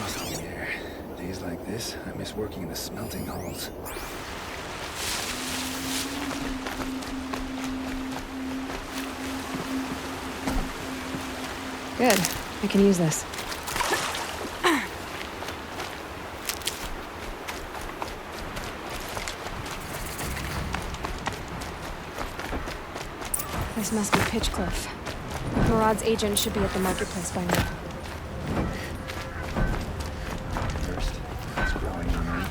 Oh yeah. Days like this, I miss working in the smelting halls. Good. I can use this. This must be Pitchcliff. Murad's agent should be at the marketplace by now. First, it's growing on me.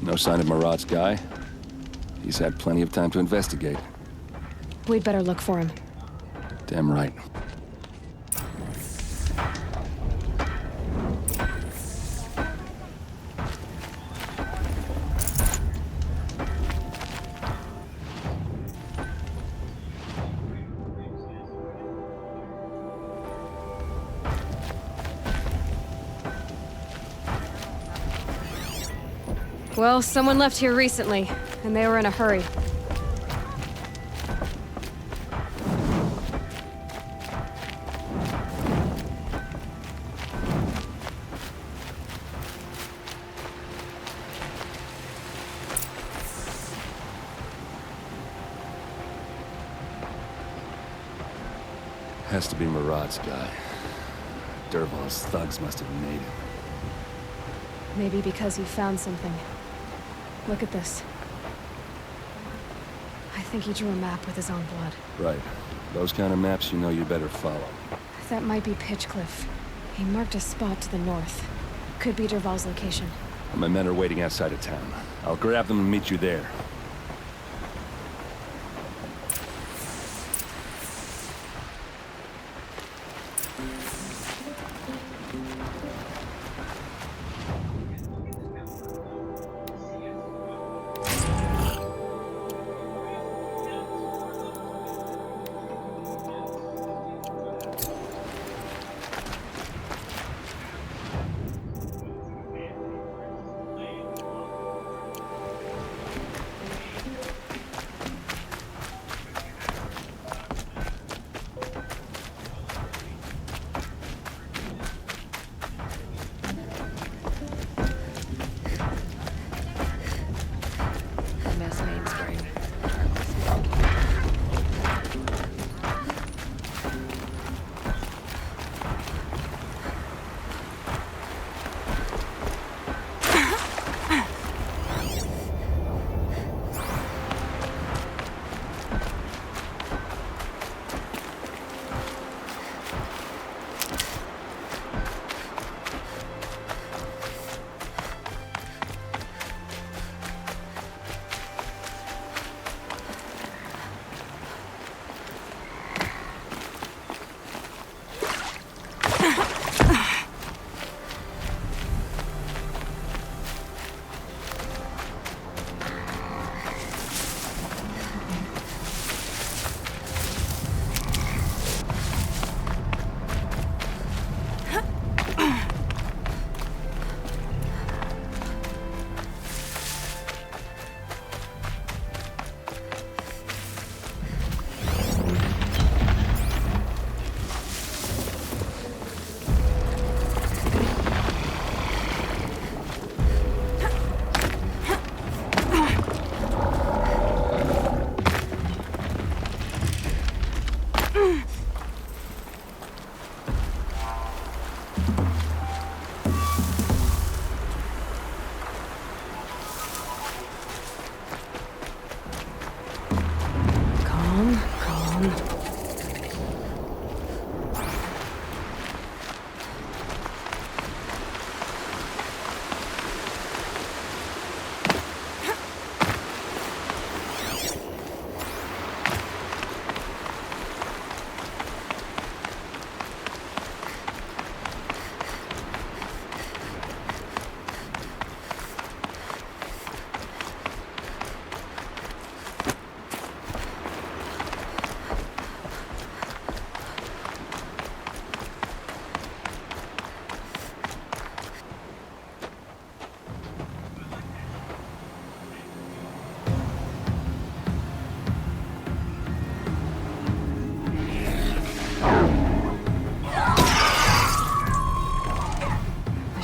No sign of Murad's guy. He's had plenty of time to investigate. We'd better look for him. Damn right. Well, someone left here recently, and they were in a hurry. Has to be Murad's guy. Dervahl's thugs must have made him. Maybe because he found something. Look at this. I think he drew a map with his own blood. Right. Those kind of maps you know you better follow. That might be Pitchcliff. He marked a spot to the north. Could be Dervahl's location. My men are waiting outside of town. I'll grab them and meet you there.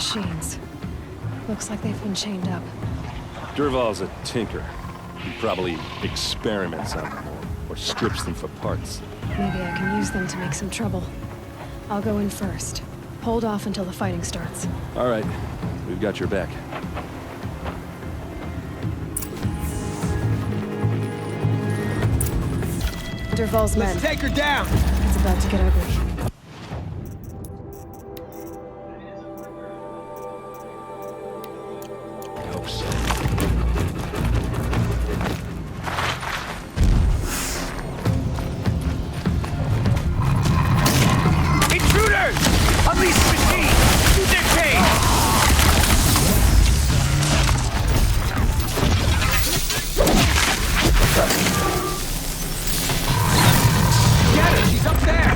machines. Looks like they've been chained up. Durval's a tinker. He probably experiments on them or strips them for parts. Maybe I can use them to make some trouble. I'll go in first. Hold off until the fighting starts. All right, we've got your back. Durval's men. Let's take her down! It's about to get ugly. I hope so. Intruders! Unleash the machine! Shoot their cage! Get her! She's up there!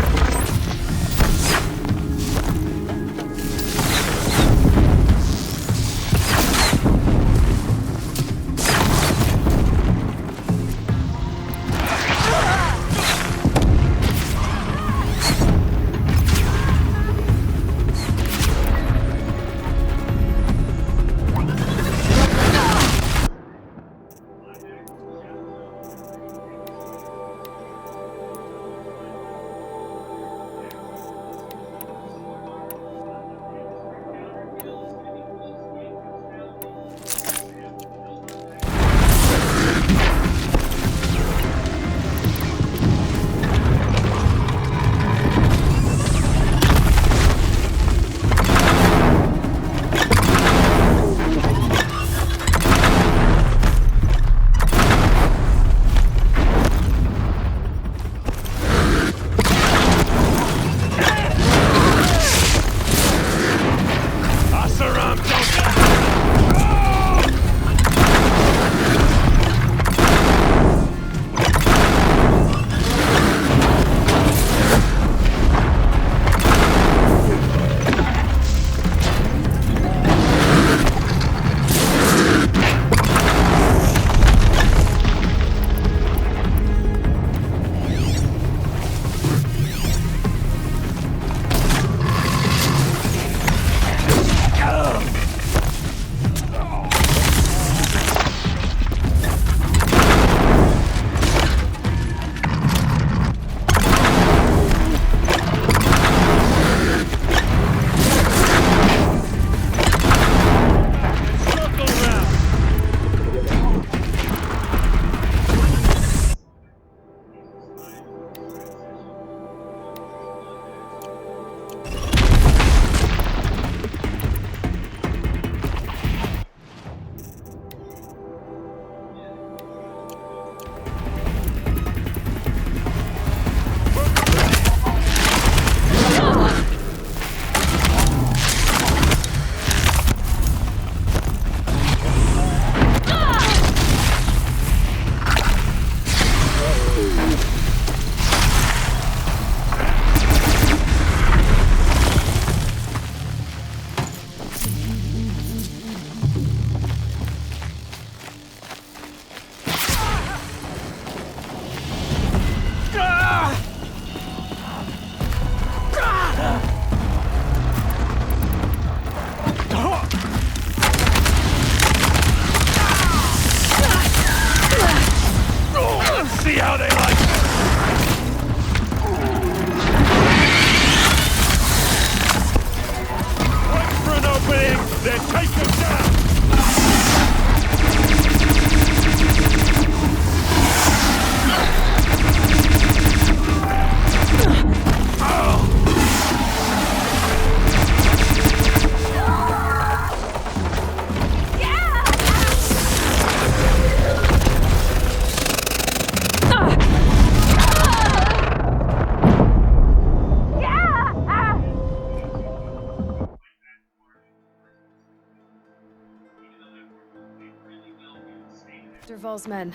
Durval's men.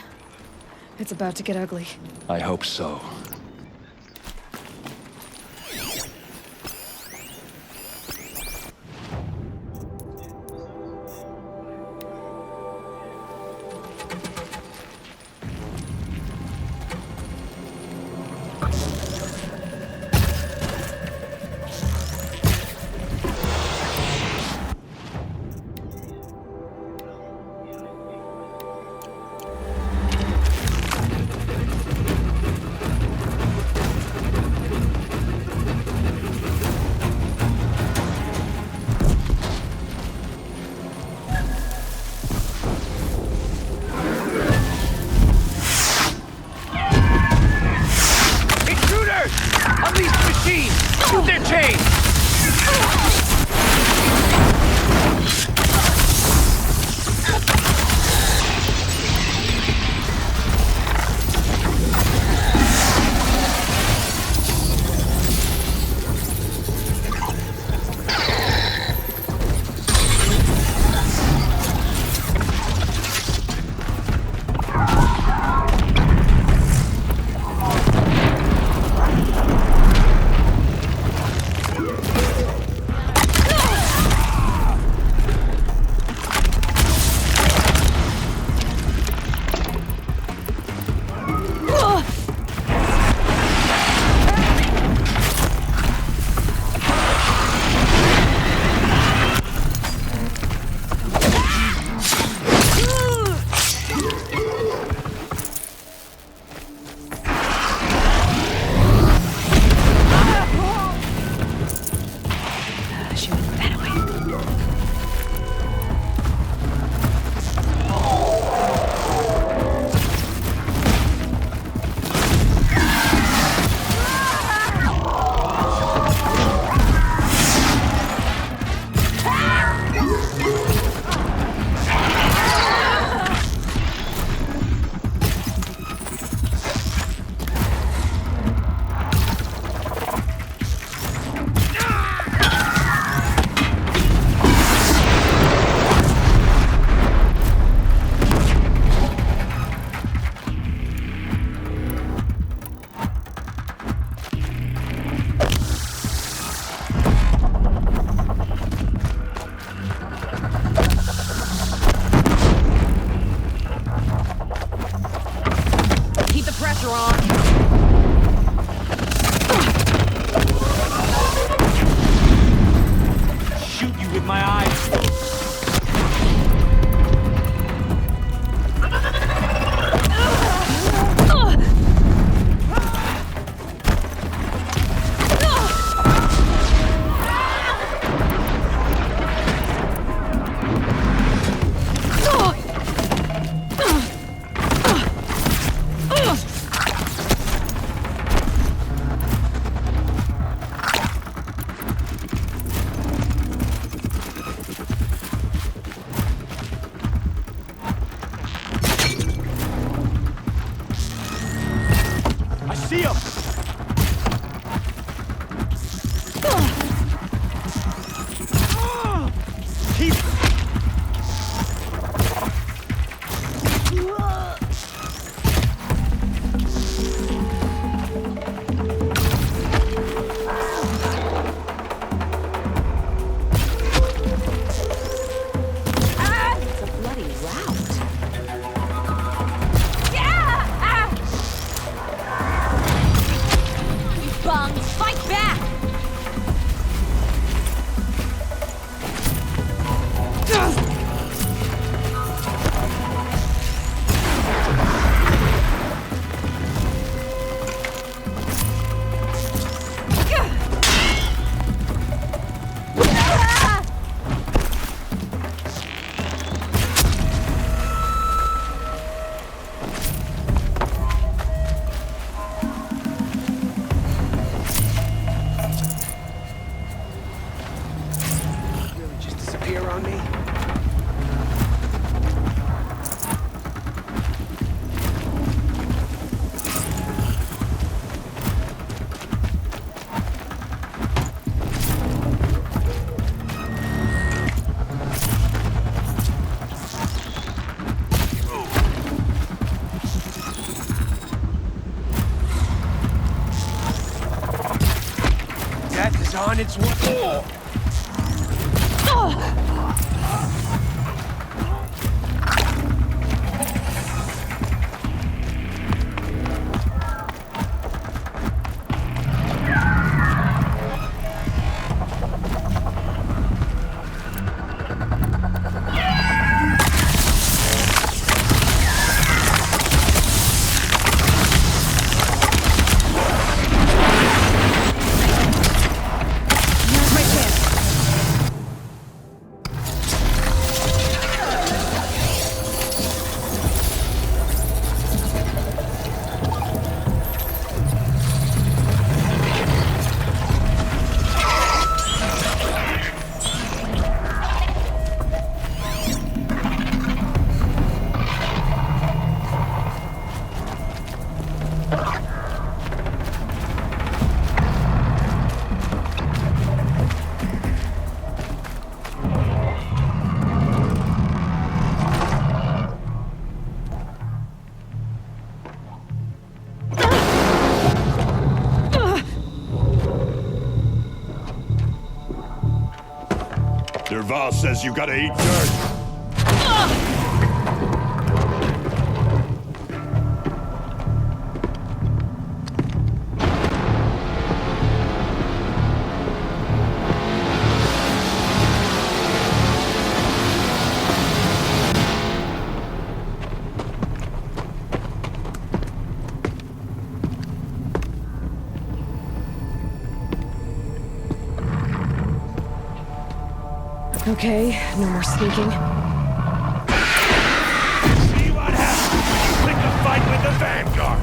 It's about to get ugly. I hope so. my eyes. I see him! Keep... It's a bloody rout. Bungs, fight back! Really just disappear on me? Death is on its way. Now's my chance. Derval says you gotta eat dirt. Okay, no more sneaking. See what happens when you pick a fight with the Vanguard.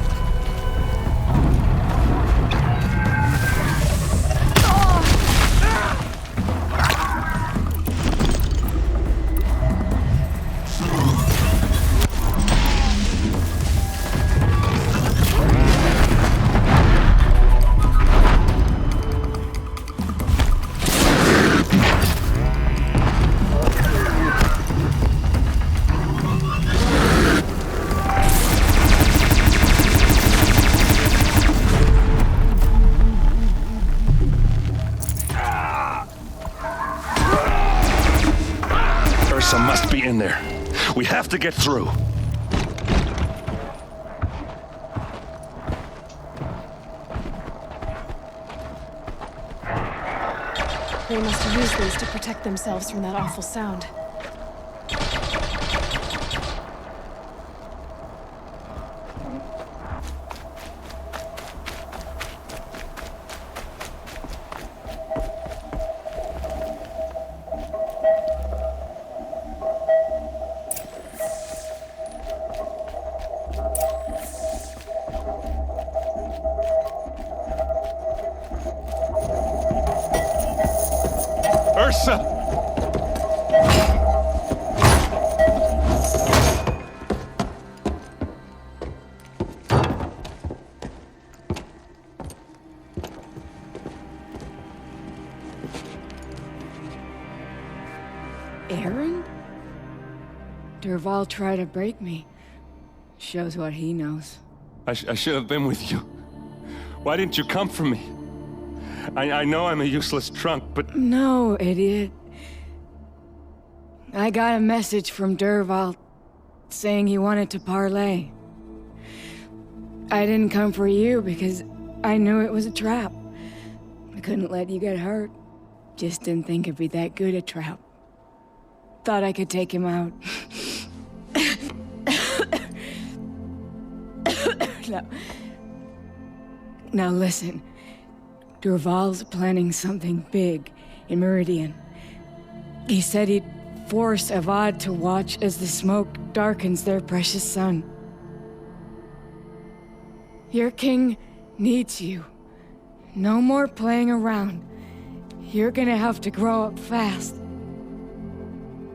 Ursa must be in there. We have to get through. They must use these to protect themselves from that awful sound. Ursa! Aaron? Dervahl tried to break me. Shows what he knows. I should have been with you. Why didn't you come for me? I know I'm a useless trunk, but... No, idiot. I got a message from Dervahl saying he wanted to parlay. I didn't come for you because I knew it was a trap. I couldn't let you get hurt. Just didn't think it'd be that good a trap. Thought I could take him out. Now listen. Dervahl's planning something big in Meridian. He said he'd force Avad to watch as the smoke darkens their precious sun. Your king needs you. No more playing around. You're gonna have to grow up fast.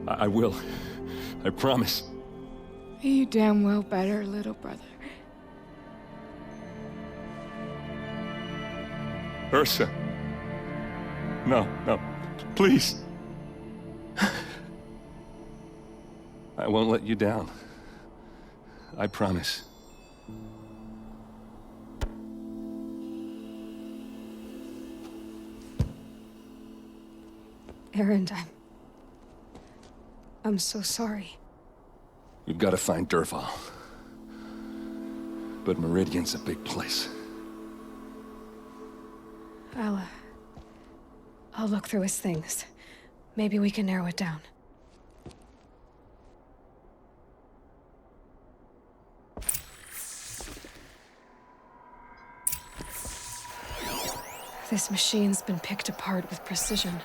I will. I promise. You damn well better, little brother. Ursa. No, please. I won't let you down. I promise. Aaron, I'm so sorry. We've got to find Dervahl. But Meridian's a big place. I'll look through his things. Maybe we can narrow it down. This machine's been picked apart with precision.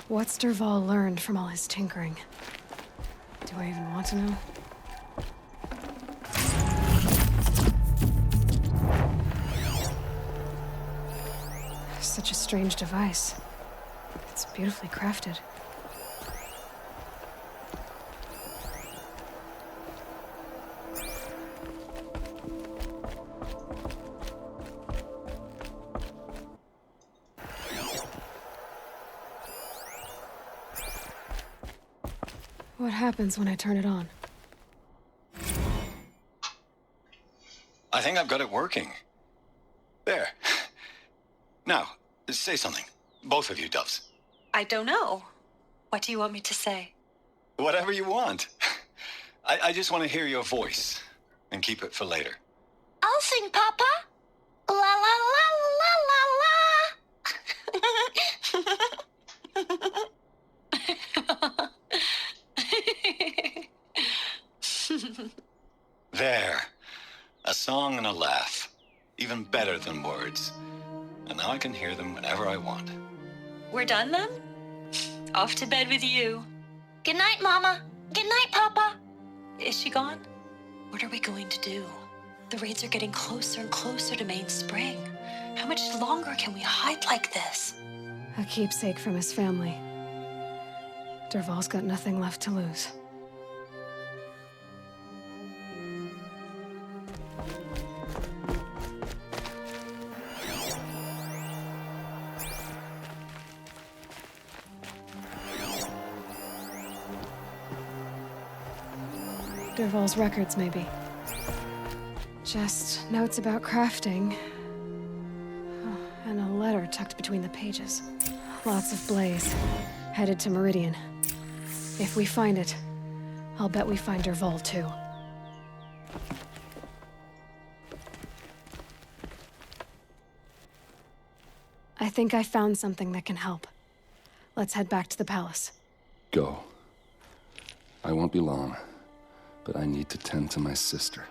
What's Dervahl learned from all his tinkering? Do I even want to know? Such a strange device. It's beautifully crafted. What happens when I turn it on? I think I've got it working. There. Now, say something. Both of you, Doves. I don't know. What do you want me to say? Whatever you want. I just want to hear your voice. And keep it for later. I'll sing, Papa. La la la la la la. There. A song and a laugh. Even better than words. And now I can hear them whenever I want. We're done then? Off to bed with you. Good night, Mama. Good night, Papa. Is she gone? What are we going to do? The raids are getting closer and closer to Main Spring. How much longer can we hide like this? A keepsake from his family. Dervahl's got nothing left to lose. Dervahl's records, maybe. Just notes about crafting. Oh, and a letter tucked between the pages. Lots of blaze. Headed to Meridian. If we find it, I'll bet we find Dervahl too. I think I found something that can help. Let's head back to the palace. Go. I won't be long, but I need to tend to my sister.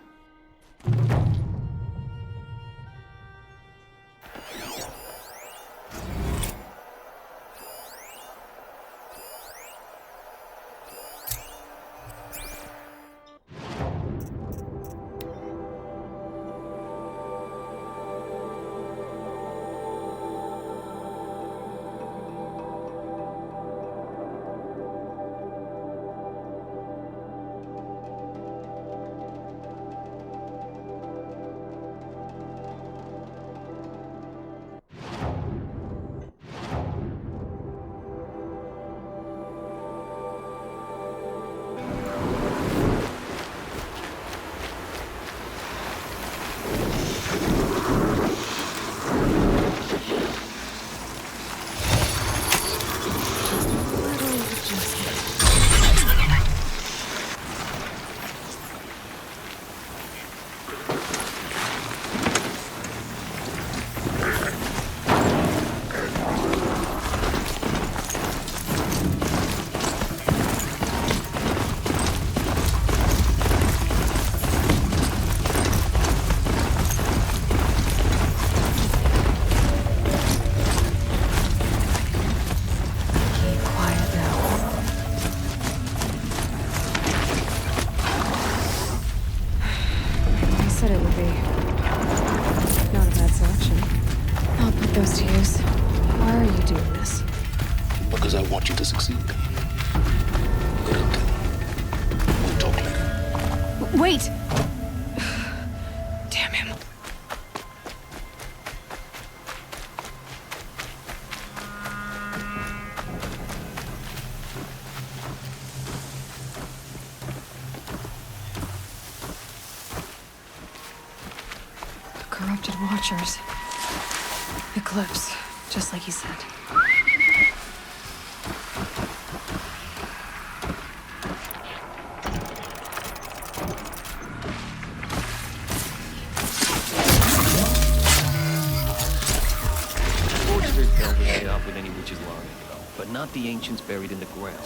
Because I want you to succeed. Good until. We'll talk later. Wait! Damn him. The corrupted Watchers. Eclipse, just like he said. With any witches long ago, but not the ancients buried in the ground.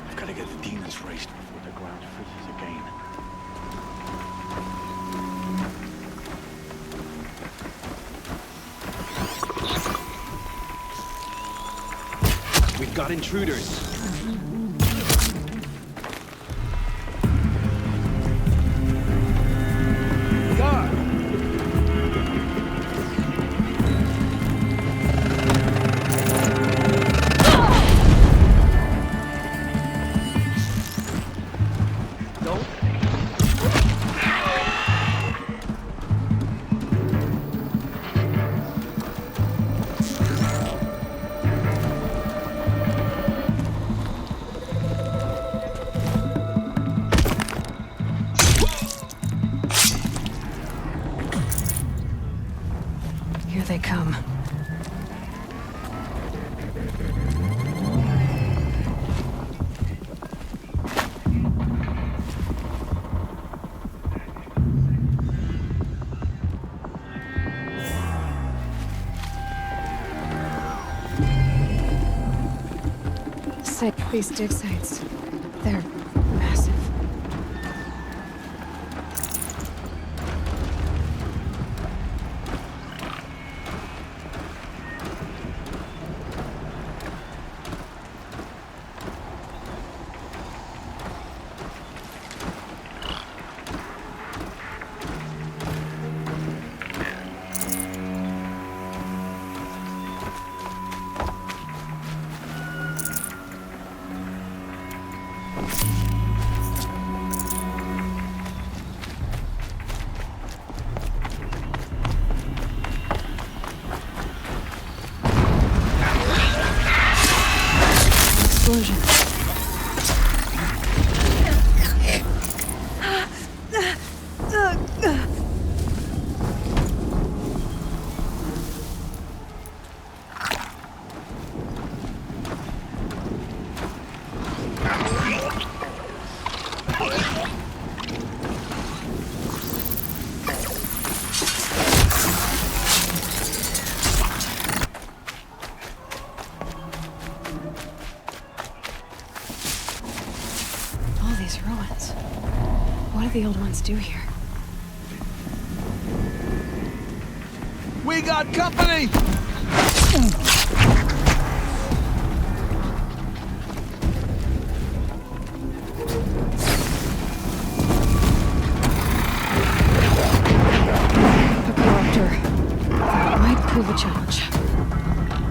I've got to get the demons raced before the ground freezes again. We've got intruders. Here they come. Sick, these dig sites. They're massive. the old ones do here? We got company! A corruptor. That might prove a challenge.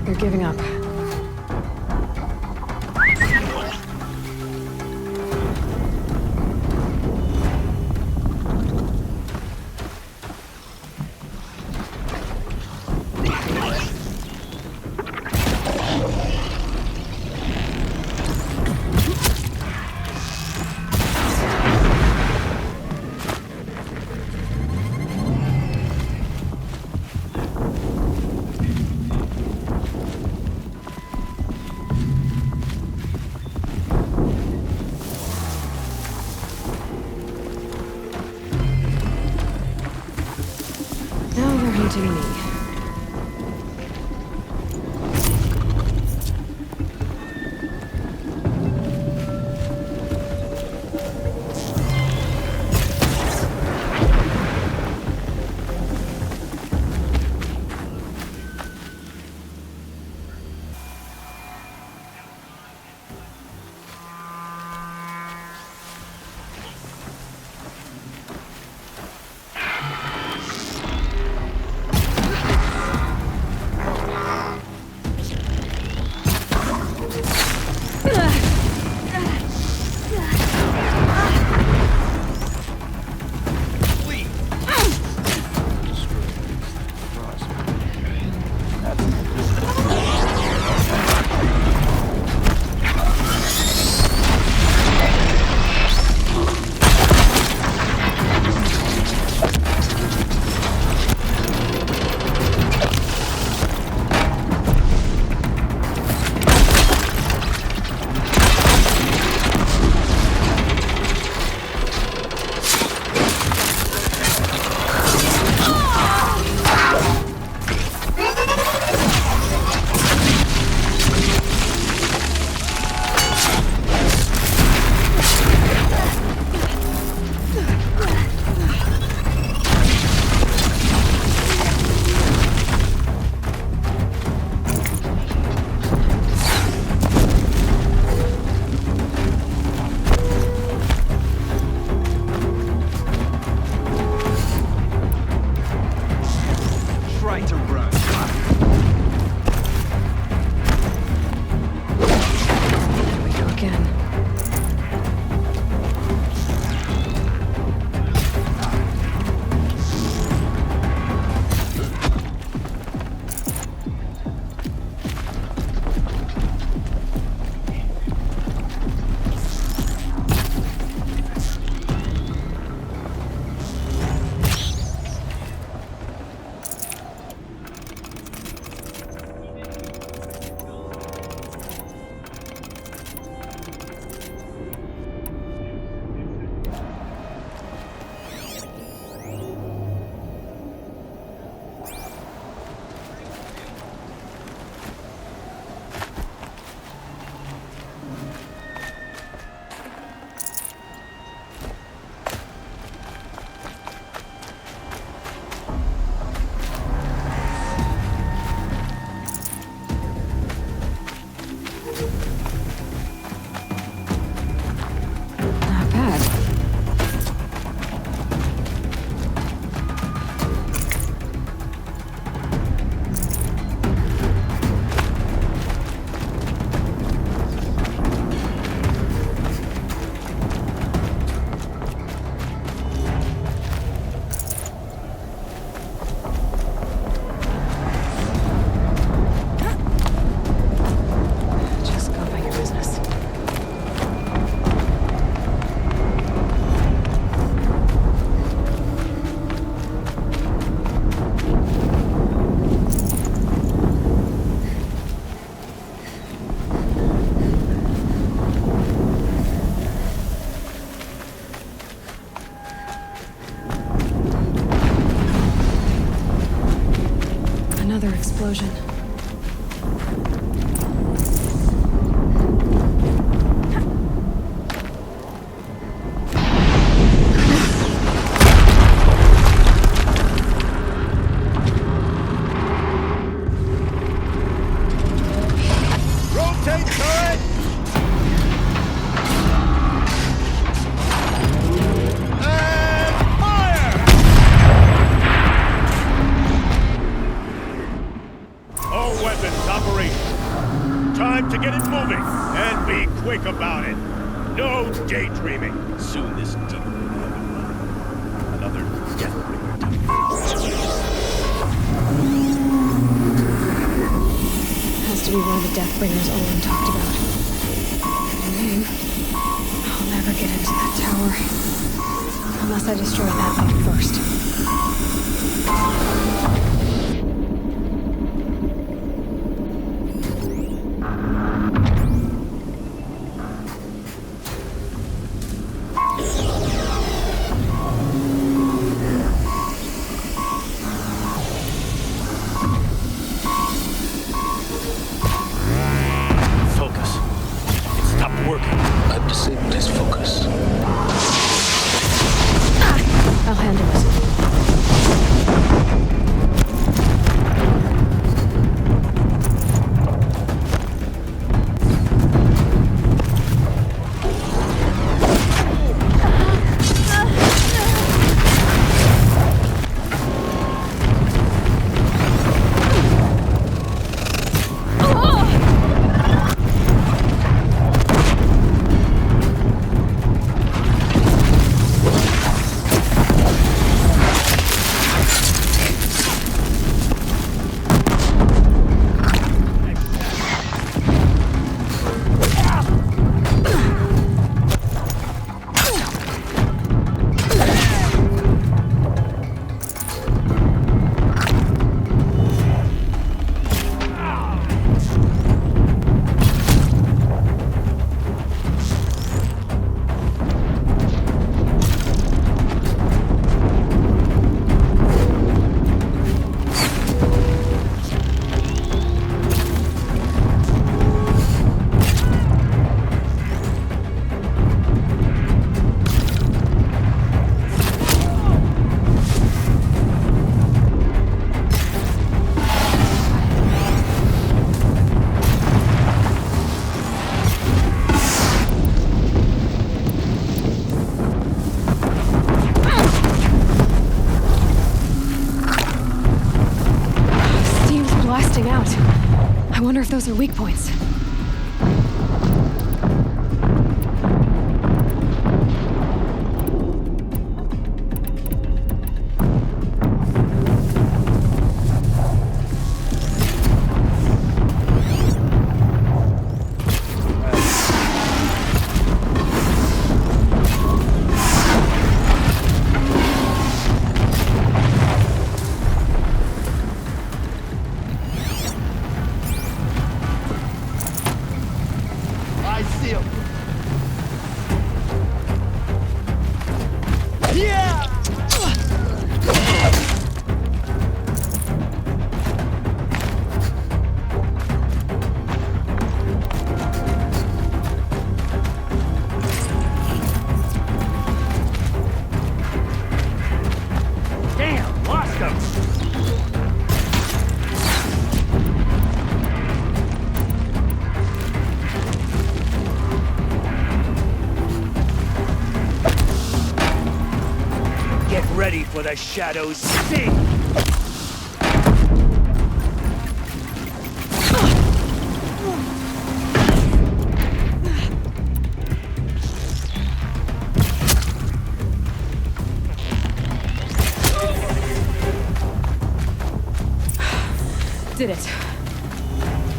They're giving up. Now they're hunting me. explosion. get it moving, and be quick about it. No daydreaming. Soon this demon will be another Deathbringer demon. Has to be one of the Deathbringers Olin talked about. Good name. I'll never get into that tower. Unless I destroy that thing first. Focus. It stopped working. I've disabled his focus. I'll handle it. Out. I wonder if those are weak points. Ready for the shadow's sting! Did it.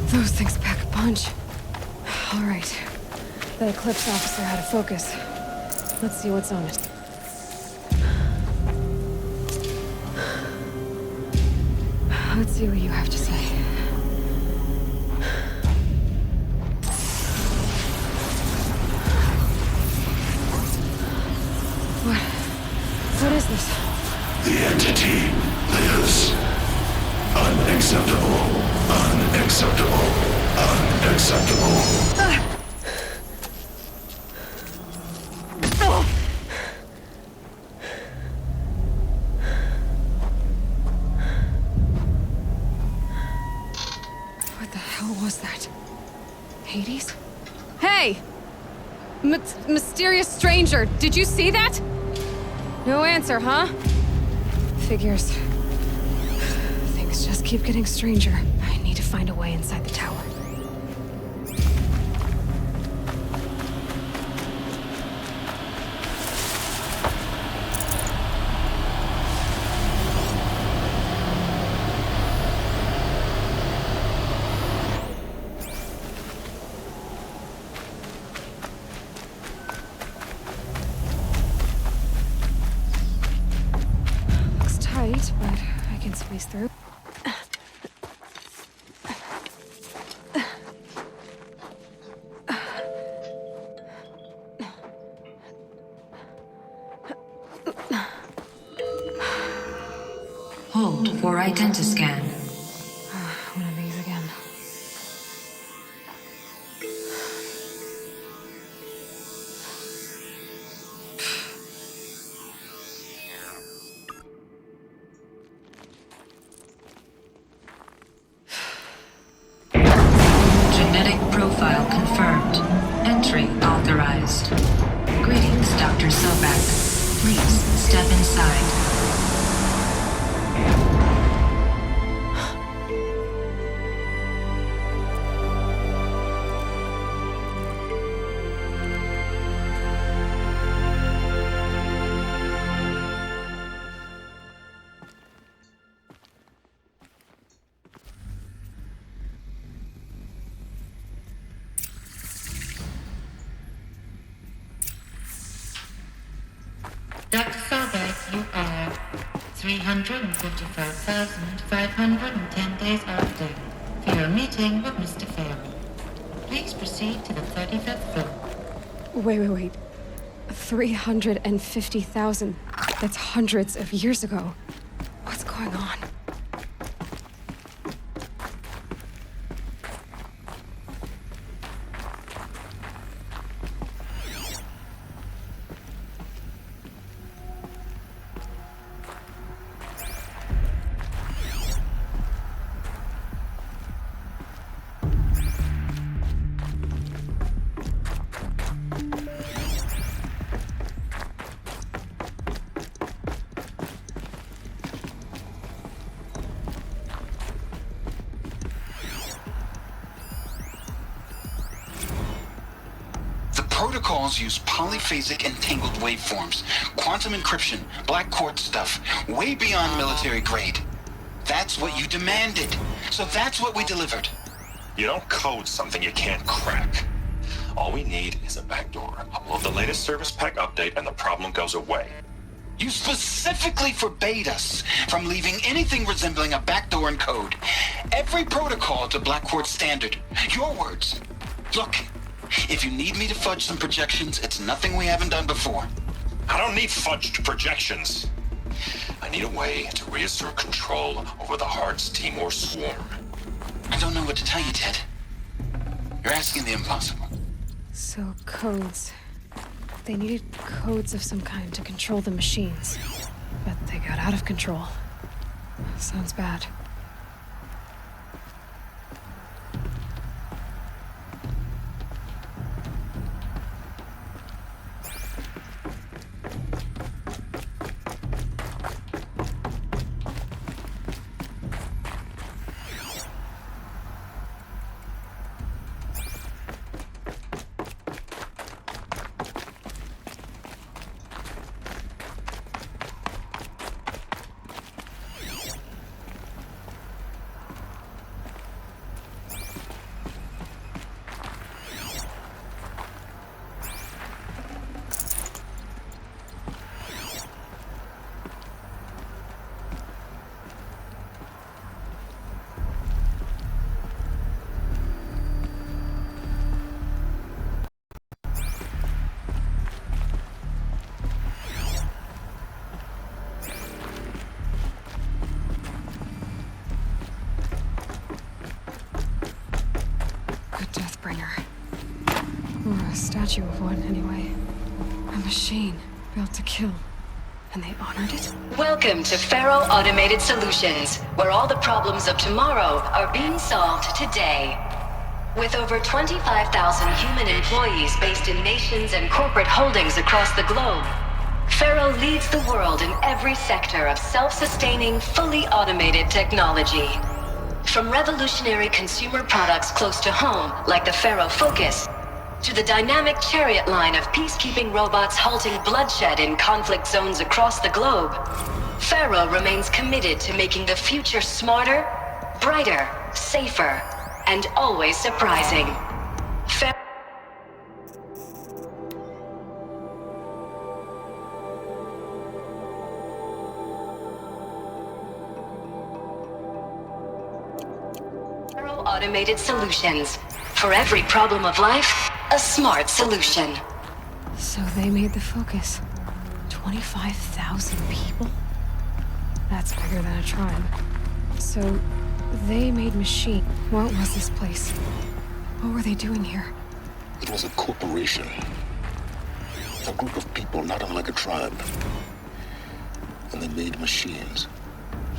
Those things pack a punch. All right. That Eclipse officer had a focus. Let's see what's on it. Let's see what you have to say. What is this? The entity lives. Unacceptable. Unacceptable. Unacceptable. Hades? Hey! Mysterious stranger, did you see that? No answer, huh? Figures. Things just keep getting stranger. I need to find a way inside the tower. can squeeze through. Hold for identiscan. One of these again. Genetic profile confirmed. Entry authorized. Greetings, Dr. Sobek. Please step inside. Dr. Sobek, you are 355,510 days after for your meeting with Mr. Farrell. Please proceed to the 35th floor. Wait. 350,000. That's hundreds of years ago. What's going on? Protocols use polyphasic entangled waveforms, quantum encryption, black quartz stuff, way beyond military grade. That's what you demanded, so that's what we delivered. You don't code something you can't crack. All we need is a backdoor. Upload the latest service pack update and the problem goes away. You specifically forbade us from leaving anything resembling a backdoor in code. Every protocol to black quartz standard. Your words. Look. If you need me to fudge some projections, it's nothing we haven't done before. I don't need fudged projections. I need a way to reassert control over the Heart's Timor swarm. I don't know what to tell you, Ted. You're asking the impossible. So, codes. They needed codes of some kind to control the machines. But they got out of control. Sounds bad. Statue of one, anyway. A machine built to kill. And they honored it? Welcome to Faro Automated Solutions, where all the problems of tomorrow are being solved today. With over 25,000 human employees based in nations and corporate holdings across the globe, Faro leads the world in every sector of self-sustaining, fully automated technology. From revolutionary consumer products close to home, like the Faro Focus, to the dynamic Chariot line of peacekeeping robots halting bloodshed in conflict zones across the globe, Faro remains committed to making the future smarter, brighter, safer, and always surprising. Automated Solutions. For every problem of life, a smart solution. So they made the focus. 25,000 people? That's bigger than a tribe. So they made machine. What was this place? What were they doing here? It was a corporation. A group of people not unlike a tribe. And they made machines.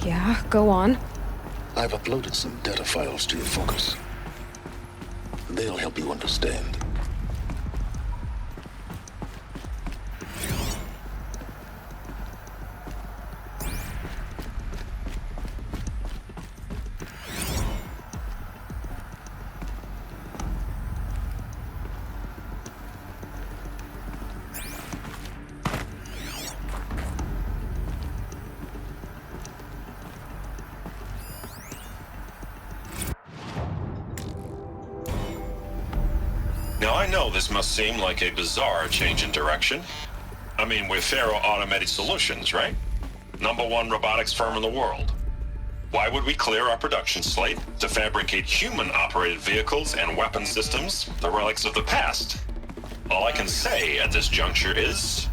Yeah, go on. I've uploaded some data files to your focus. They'll help you understand. Now, I know this must seem like a bizarre change in direction. I mean, we're Faro Automated Solutions, right? #1 robotics firm in the world. Why would we clear our production slate to fabricate human-operated vehicles and weapon systems, the relics of the past? All I can say at this juncture is...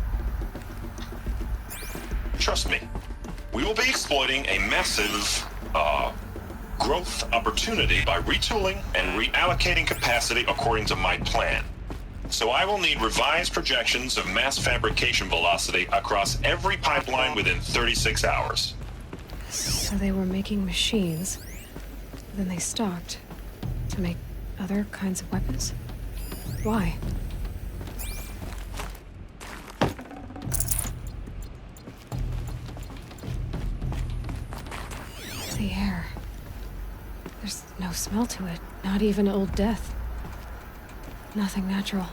trust me, we will be exploiting a massive, growth opportunity by retooling and reallocating capacity according to my plan. So I will need revised projections of mass fabrication velocity across every pipeline within 36 hours. So they were making machines. Then they stopped to make other kinds of weapons? Why? The air. There's no smell to it. Not even old death. Nothing natural.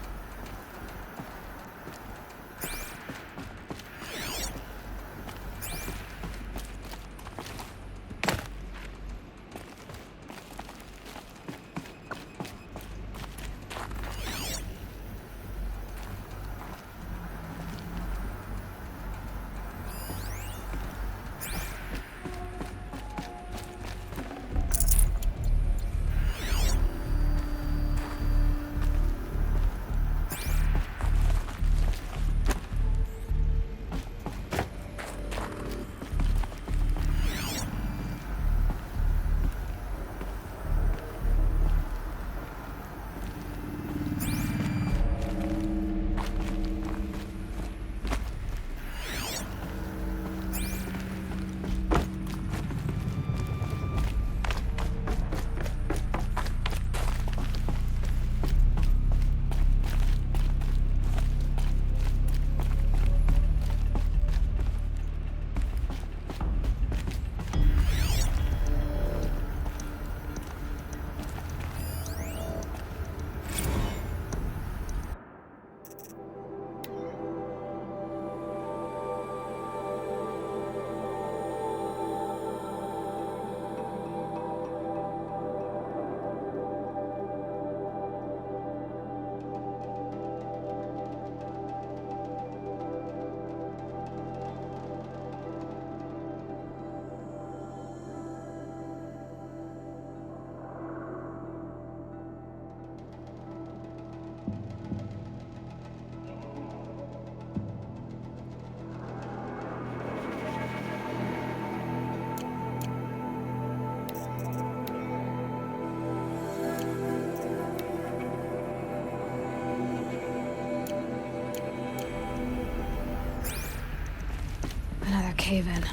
Another cave-in.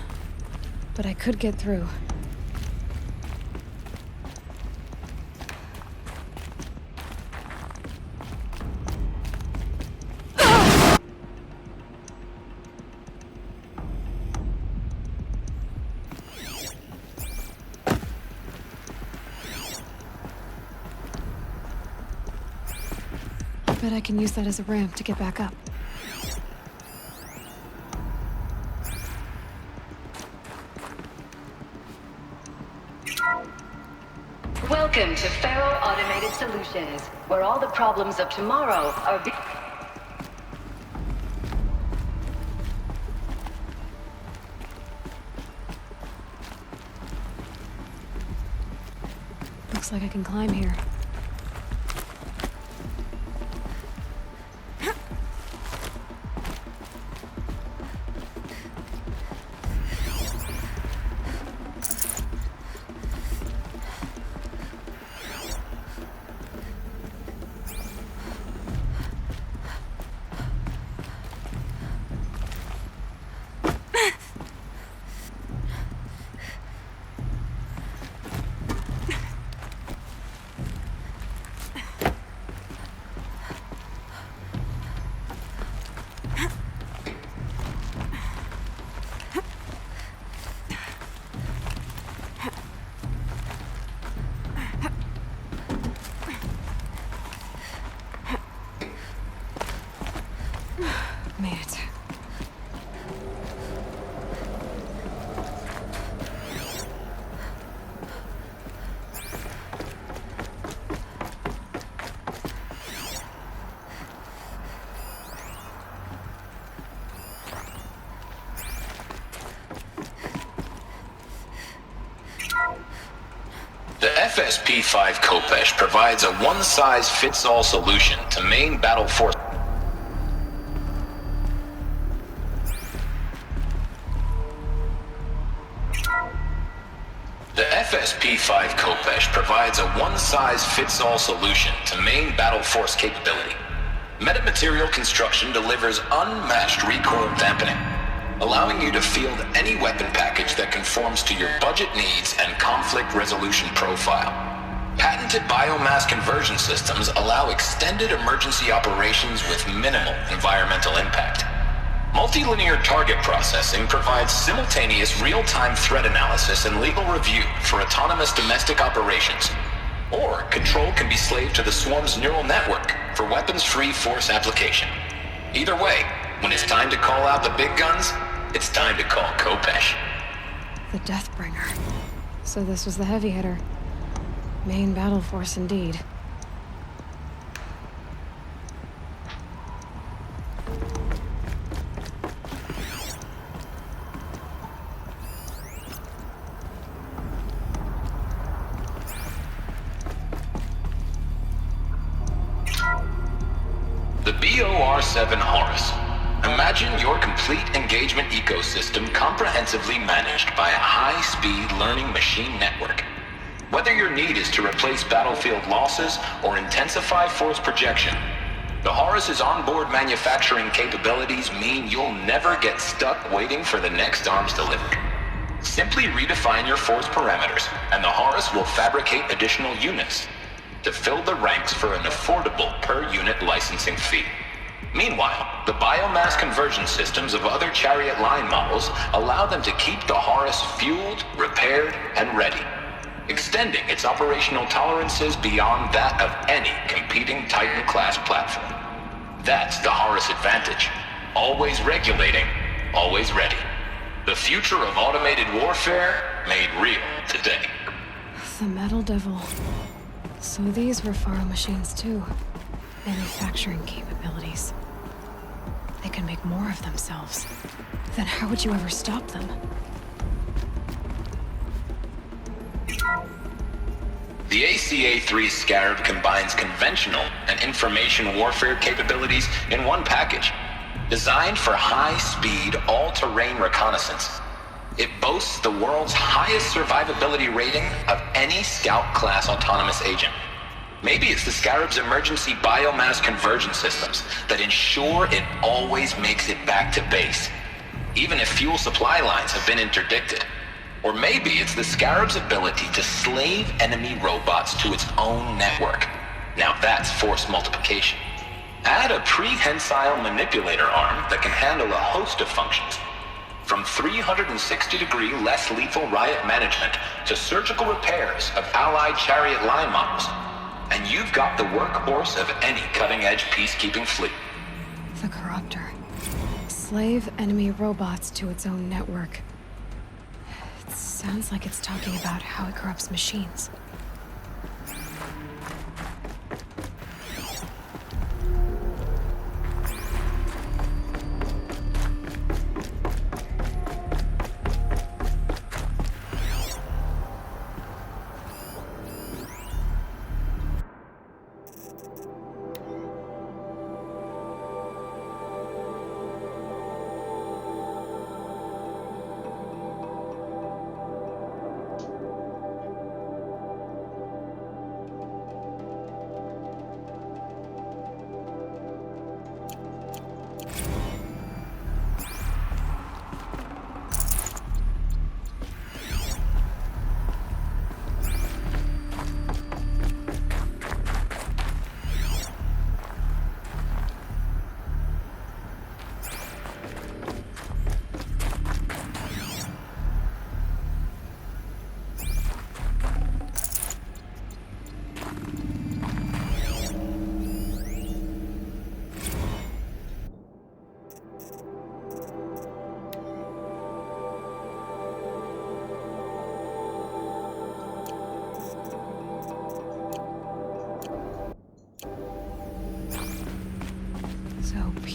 But I could get through. Bet I can use that as a ramp to get back up. Welcome to Faro Automated Solutions, where all the problems of tomorrow are Looks like I can climb here. Made it. The FSP-5 Kopesh provides a one-size-fits-all solution to main battle force. The FSP-5 Kopesh provides a one-size-fits-all solution to main battle force capability. Metamaterial construction delivers unmatched recoil dampening, allowing you to field any weapon package that conforms to your budget needs and conflict resolution profile. Patented biomass conversion systems allow extended emergency operations with minimal environmental impact. Multilinear target processing provides simultaneous real-time threat analysis and legal review for autonomous domestic operations. Or control can be slaved to the swarm's neural network for weapons-free force application. Either way, when it's time to call out the big guns, it's time to call Kopesh. The Deathbringer. So this was the heavy hitter. Main battle force indeed. The BOR-7 Horus. Imagine your complete engagement ecosystem comprehensively managed by a high-speed learning machine network. Whether your need is to replace battlefield losses or intensify force projection, the Horus's onboard manufacturing capabilities mean you'll never get stuck waiting for the next arms delivery. Simply redefine your force parameters, and the Horus will fabricate additional units to fill the ranks for an affordable per-unit licensing fee. Meanwhile, the biomass conversion systems of other Chariot line models allow them to keep the Horus fueled, repaired, and ready, extending its operational tolerances beyond that of any competing Titan-class platform. That's the Horus advantage. Always regulating, always ready. The future of automated warfare made real today. The Metal Devil. So these were Faro machines too. Manufacturing capabilities. They can make more of themselves. Then how would you ever stop them? The ACA-3 Scarab combines conventional and information warfare capabilities in one package, designed for high-speed, all-terrain reconnaissance. It boasts the world's highest survivability rating of any Scout-class autonomous agent. Maybe it's the Scarab's emergency biomass conversion systems that ensure it always makes it back to base, even if fuel supply lines have been interdicted. Or maybe it's the Scarab's ability to slave enemy robots to its own network. Now that's force multiplication. Add a prehensile manipulator arm that can handle a host of functions, from 360-degree less lethal riot management to surgical repairs of allied Chariot line models. And you've got the workhorse of any cutting-edge peacekeeping fleet. The Corruptor. Slave enemy robots to its own network. It sounds like it's talking about how it corrupts machines.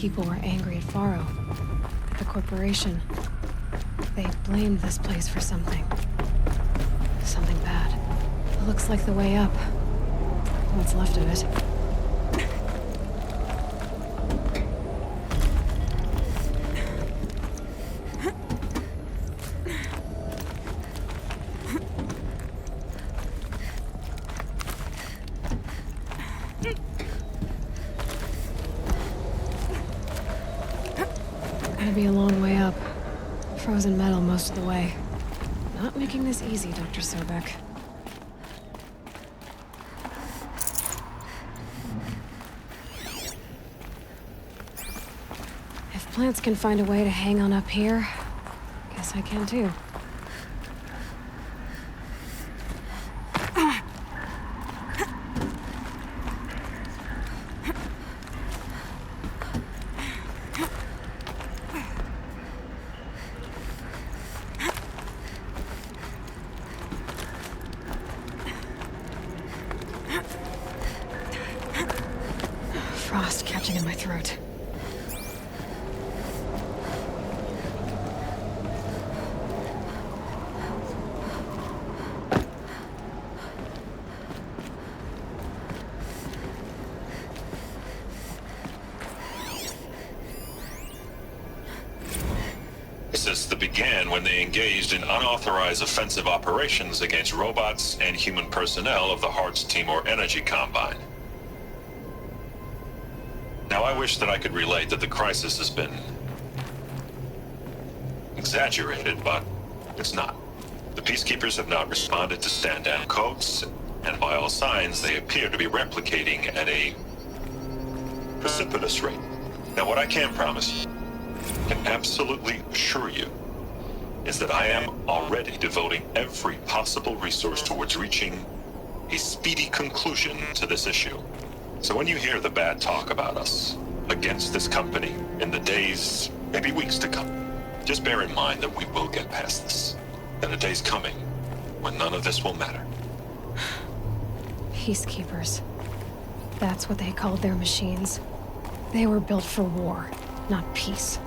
people were angry at Faro, at the corporation. They blamed this place for something. Something bad. It looks like the way up. What's left of it. Gonna be a long way up. Frozen metal most of the way. Not making this easy, Dr. Sobek. If plants can find a way to hang on up here, guess I can too. Frost catching in my throat. This began when they engaged in unauthorized offensive operations against robots and human personnel of the Hartz Timor Energy Combine. Now, I wish that I could relate that the crisis has been exaggerated, but it's not. The Peacekeepers have not responded to stand-down codes, and by all signs, they appear to be replicating at a precipitous rate. Now, what I can promise you, can absolutely assure you, is that I am already devoting every possible resource towards reaching a speedy conclusion to this issue. So when you hear the bad talk about us against this company in the days, maybe weeks to come, just bear in mind that we will get past this. And a day's coming when none of this will matter. Peacekeepers. That's what they called their machines. They were built for war, not peace.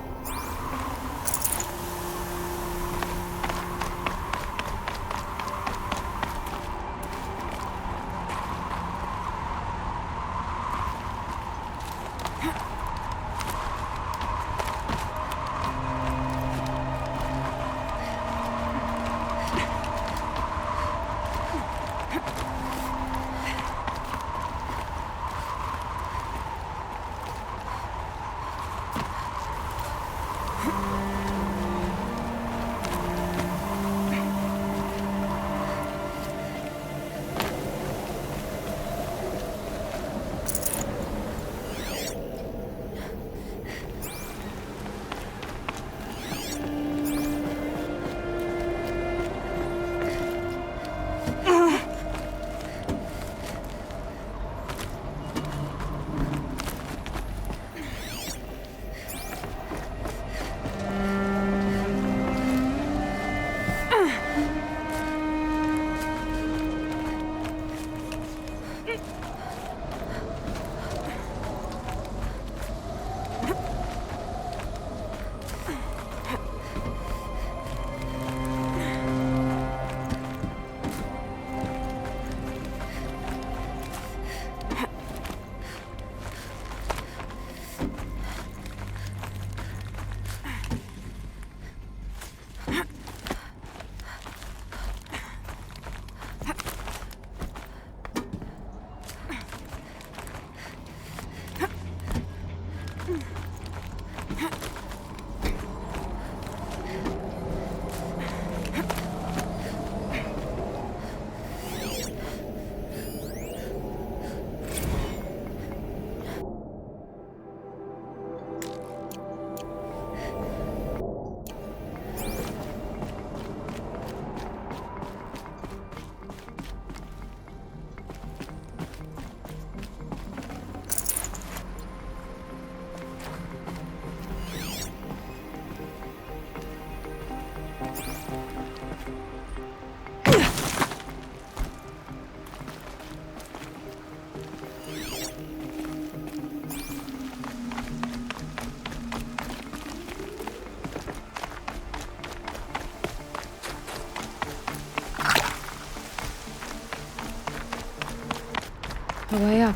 The way up.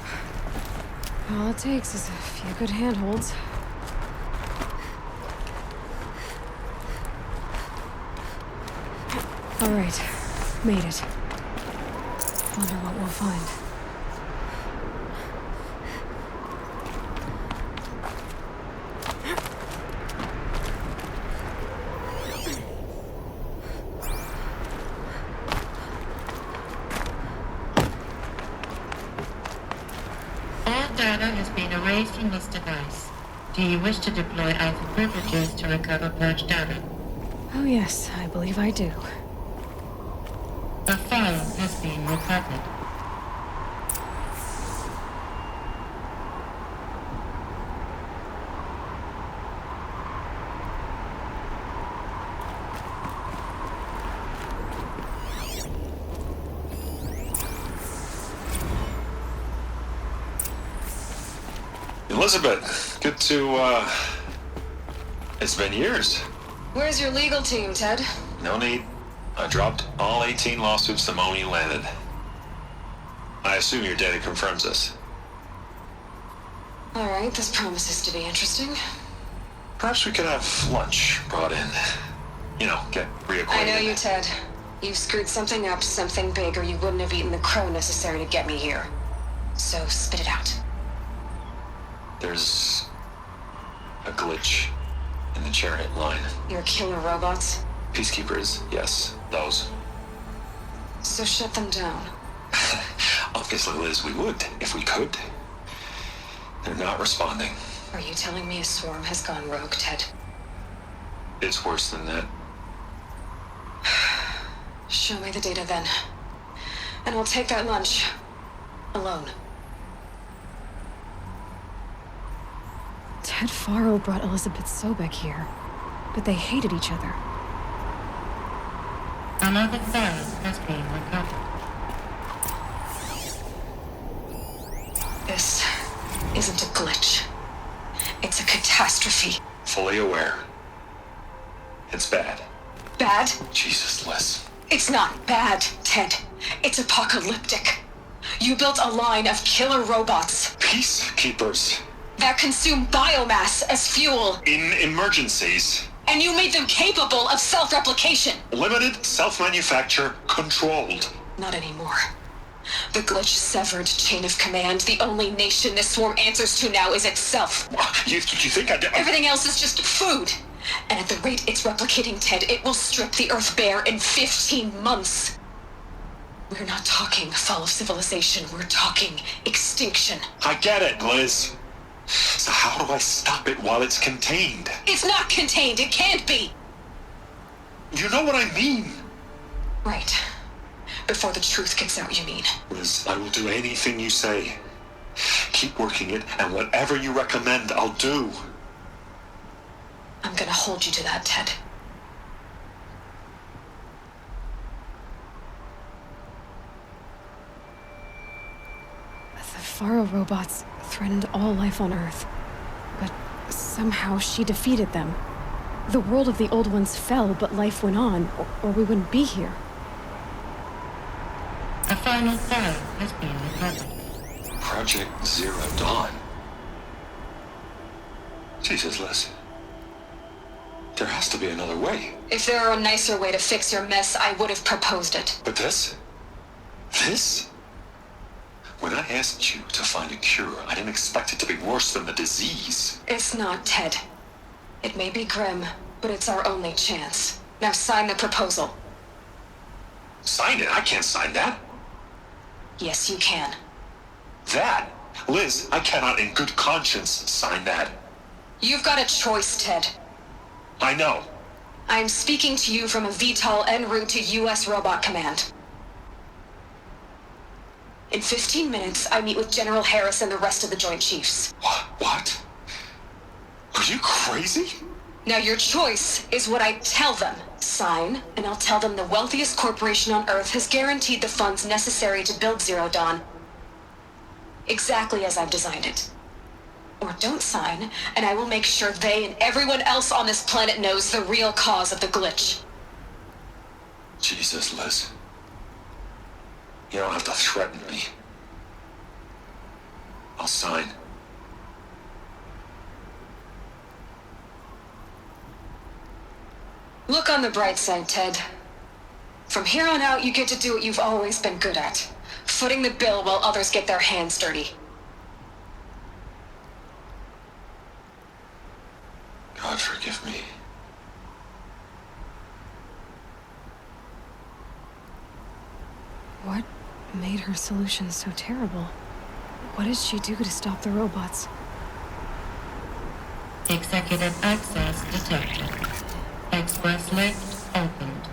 All it takes is a few good handholds. All right, made it. Wonder what we'll find. All data has been erased from this device. Do you wish to deploy Alpha privileges to recover purged data? Oh yes, I believe I do. A file has been recovered. Elizabeth, good to, it's been years. Where's your legal team, Ted? No need. I dropped all 18 lawsuits the moment you landed. I assume your data confirms this. All right, this promises to be interesting. Perhaps we could have lunch brought in. You know, get reacquainted. I know you, Ted. You screwed something up, something big, or you wouldn't have eaten the crow necessary to get me here. So spit it out. There's a glitch in the chariot line. Your killer robots? Peacekeepers, yes, those. So shut them down. Obviously, Liz, we would, if we could. They're not responding. Are you telling me a swarm has gone rogue, Ted? It's worse than that. Show me the data then. And we'll take that lunch. Alone. Ted Faro brought Elizabeth Sobek here, but they hated each other. Another file has been recovered. This isn't a glitch. It's a catastrophe. Fully aware. It's bad. Bad? Jesus, Liz. It's not bad, Ted. It's apocalyptic. You built a line of killer robots. Peacekeepers. That consume biomass as fuel. In emergencies. And you made them capable of self-replication. Limited, self-manufacture, controlled. Not anymore. The glitch severed chain of command. The only nation this swarm answers to now is itself. You think I did? Everything else is just food. And at the rate it's replicating, Ted, it will strip the Earth bare in 15 months. We're not talking fall of civilization. We're talking extinction. I get it, Liz. So how do I stop it while it's contained? It's not contained. It can't be. You know what I mean. Right. Before the truth gets out, you mean? Liz, I will do anything you say. Keep working it, and whatever you recommend, I'll do. I'm gonna hold you to that, Ted. The Faro robots threatened all life on Earth, but somehow she defeated them. The world of the old ones fell, but life went on, or we wouldn't be here. A final file has been recovered. Project Zero Dawn. Jesus, Liz. There has to be another way. If there were a nicer way to fix your mess, I would have proposed it. But this? This? When I asked you to find a cure, I didn't expect it to be worse than the disease. It's not, Ted. It may be grim, but it's our only chance. Now sign the proposal. Sign it? I can't sign that. Yes, you can. That? Liz, I cannot in good conscience sign that. You've got a choice, Ted. I know. I'm speaking to you from a VTOL en route to U.S. Robot Command. In 15 minutes, I meet with General Harris and the rest of the Joint Chiefs. What? Are you crazy? Now your choice is what I tell them. Sign, and I'll tell them the wealthiest corporation on Earth has guaranteed the funds necessary to build Zero Dawn. Exactly as I've designed it. Or don't sign, and I will make sure they and everyone else on this planet knows the real cause of the glitch. Jesus, Liz. You don't have to threaten me. I'll sign. Look on the bright side, Ted. From here on out, you get to do what you've always been good at. Footing the bill while others get their hands dirty. God forgive me. What made her solution so terrible? What did she do to stop the robots? Executive access detected. Express lift opened.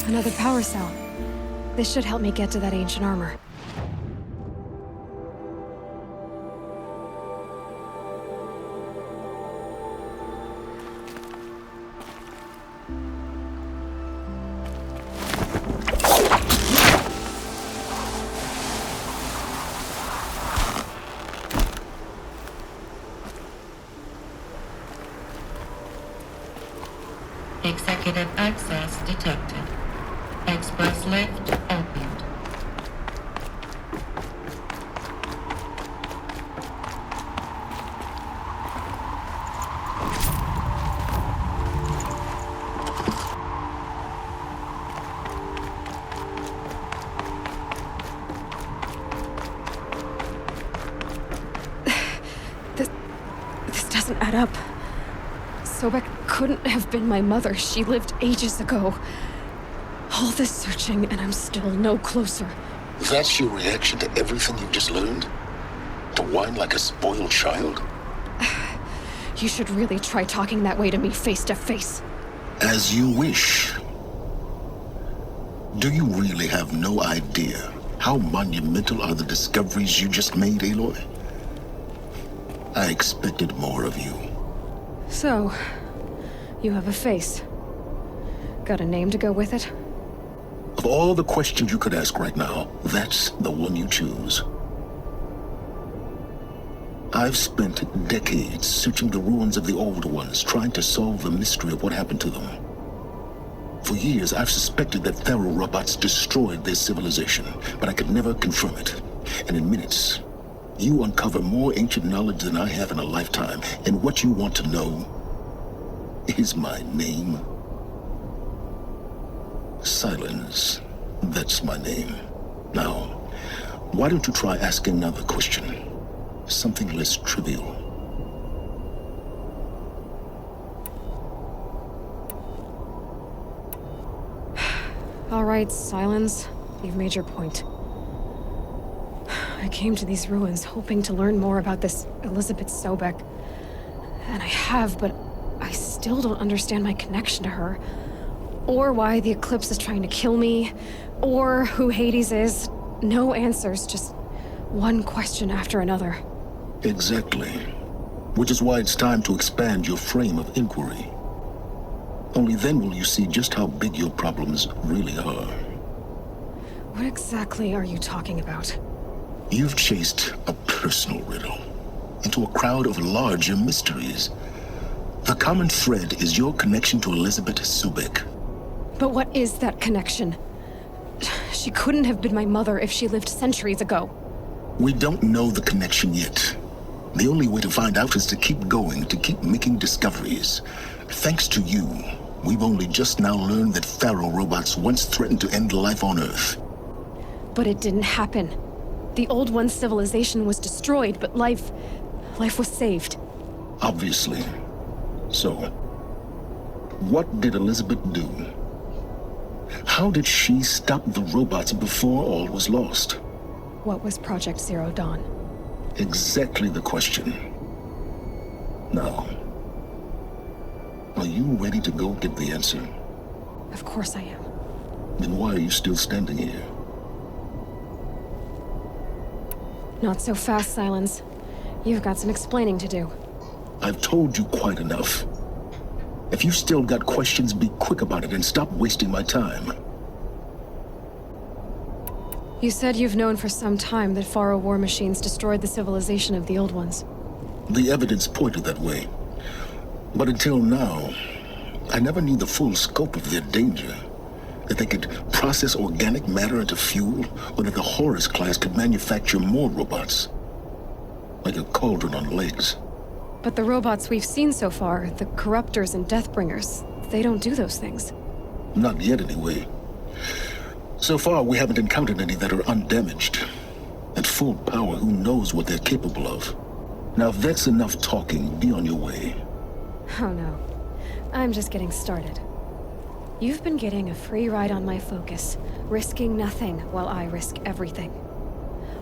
Another power cell. This should help me get to that ancient armor. Executive access detected. Express lift opened. This doesn't add up. Sobek couldn't have been my mother. She lived ages ago. All this searching, and I'm still no closer. That's your reaction to everything you've just learned? To whine like a spoiled child? You should really try talking that way to me face to face. As you wish. Do you really have no idea how monumental are the discoveries you just made, Aloy? I expected more of you. So, you have a face. Got a name to go with it? Of all the questions you could ask right now, that's the one you choose. I've spent decades searching the ruins of the old ones, trying to solve the mystery of what happened to them. For years, I've suspected that Faro robots destroyed their civilization, but I could never confirm it. And in minutes, you uncover more ancient knowledge than I have in a lifetime, and what you want to know is my name. Silence. That's my name. Now, why don't you try asking another question? Something less trivial. All right, Silence. You've made your point. I came to these ruins hoping to learn more about this Elizabeth Sobek. And I have, but I still don't understand my connection to her. Or why the Eclipse is trying to kill me. Or who Hades is. No answers, just one question after another. Exactly. Which is why it's time to expand your frame of inquiry. Only then will you see just how big your problems really are. What exactly are you talking about? You've chased a personal riddle into a crowd of larger mysteries. The common thread is your connection to Elizabeth Sobek. But what is that connection? She couldn't have been my mother if she lived centuries ago. We don't know the connection yet. The only way to find out is to keep going, to keep making discoveries. Thanks to you, we've only just now learned that Faro robots once threatened to end life on Earth. But it didn't happen. The Old One's civilization was destroyed, but life was saved. Obviously. So, What did Elizabeth do? How did she stop the robots before all was lost? What was Project Zero Dawn? Exactly the question. Now, are you ready to go get the answer? Of course I am. Then why are you still standing here? Not so fast, Silence. You've got some explaining to do. I've told you quite enough. If you still got questions, be quick about it and stop wasting my time. You said you've known for some time that Faro war machines destroyed the civilization of the old ones. The evidence pointed that way. But until now, I never knew the full scope of their danger. That they could process organic matter into fuel, or that the Horus class could manufacture more robots. Like a cauldron on legs. But the robots we've seen so far, the Corruptors and Deathbringers, they don't do those things. Not yet, anyway. So far, we haven't encountered any that are undamaged. At full power, who knows what they're capable of? Now, if that's enough talking, be on your way. Oh no. I'm just getting started. You've been getting a free ride on my focus, risking nothing while I risk everything.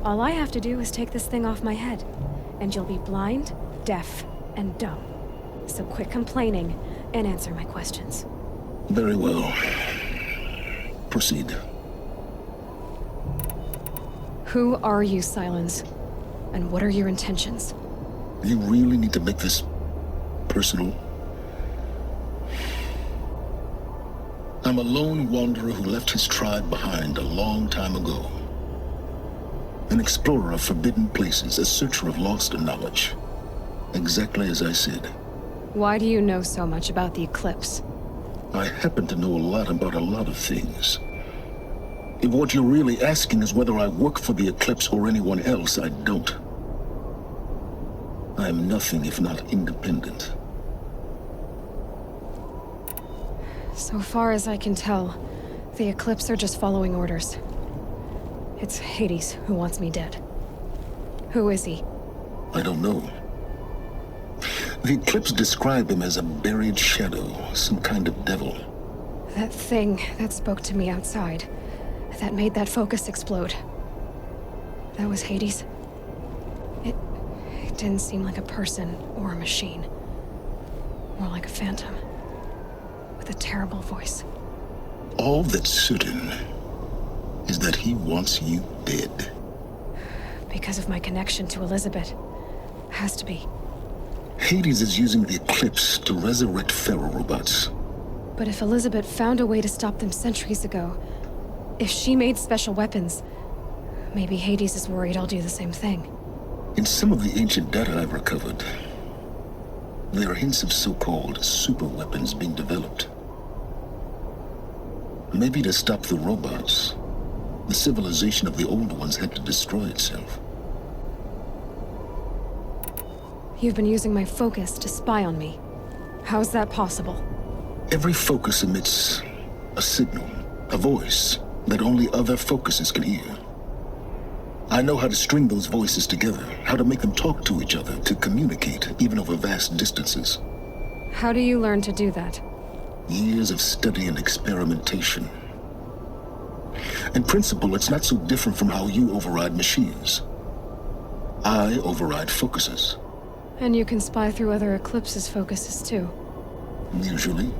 All I have to do is take this thing off my head, and you'll be blind, deaf, and dumb. So quit complaining and answer my questions. Very well. Proceed. Who are you, Silence? And what are your intentions? You really need to make this personal? I'm a lone wanderer who left his tribe behind a long time ago. An explorer of forbidden places, a searcher of lost knowledge. Exactly as I said. Why do you know so much about the Eclipse? I happen to know a lot about a lot of things. If what you're really asking is whether I work for the Eclipse or anyone else, I don't. I am nothing if not independent. So far as I can tell, the Eclipse are just following orders. It's Hades who wants me dead. Who is he? I don't know. The Eclipse describe him as a buried shadow, some kind of devil. That thing that spoke to me outside, that made that focus explode. That was Hades? It didn't seem like a person or a machine. More like a phantom. With a terrible voice. All that's certain is that he wants you dead. Because of my connection to Elizabeth. Has to be. Hades is using the Eclipse to resurrect Pharaoh robots. But if Elizabeth found a way to stop them centuries ago, if she made special weapons, maybe Hades is worried I'll do the same thing. In some of the ancient data I've recovered, there are hints of so-called super weapons being developed. Maybe to stop the robots, the civilization of the old ones had to destroy itself. You've been using my focus to spy on me. How's that possible? Every focus emits a signal, a voice, that only other focuses can hear. I know how to string those voices together, how to make them talk to each other, to communicate, even over vast distances. How do you learn to do that? Years of study and experimentation. In principle, it's not so different from how you override machines. I override focuses. And you can spy through other Eclipse's focuses too. Usually.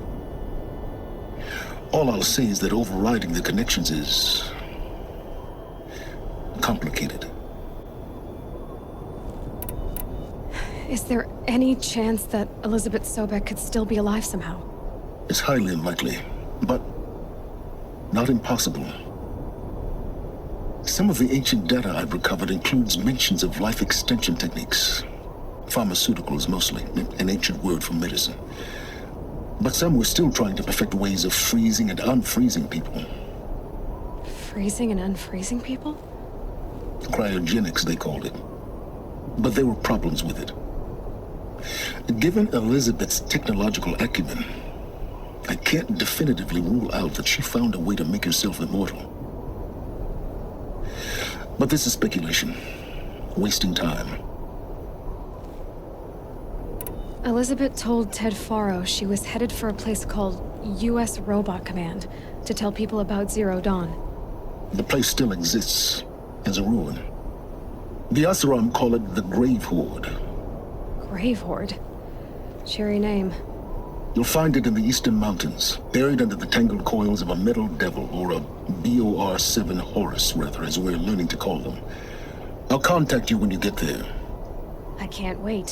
All I'll say is that overriding the connections is complicated. Is there any chance that Elizabeth Sobek could still be alive somehow? It's highly unlikely, but not impossible. Some of the ancient data I've recovered includes mentions of life extension techniques. Pharmaceuticals, mostly, an ancient word for medicine. But some were still trying to perfect ways of freezing and unfreezing people. Freezing and unfreezing people? Cryogenics, they called it. But there were problems with it. Given Elizabeth's technological acumen, I can't definitively rule out that she found a way to make herself immortal. But this is speculation. Wasting time. Elizabeth told Ted Faro she was headed for a place called U.S. Robot Command to tell people about Zero Dawn. The place still exists as a ruin. The Asaram call it the Grave Horde. Grave Horde? Cheery name. You'll find it in the eastern mountains, buried under the tangled coils of a metal devil, or a BOR-7 Horus, rather, as we're learning to call them. I'll contact you when you get there. I can't wait.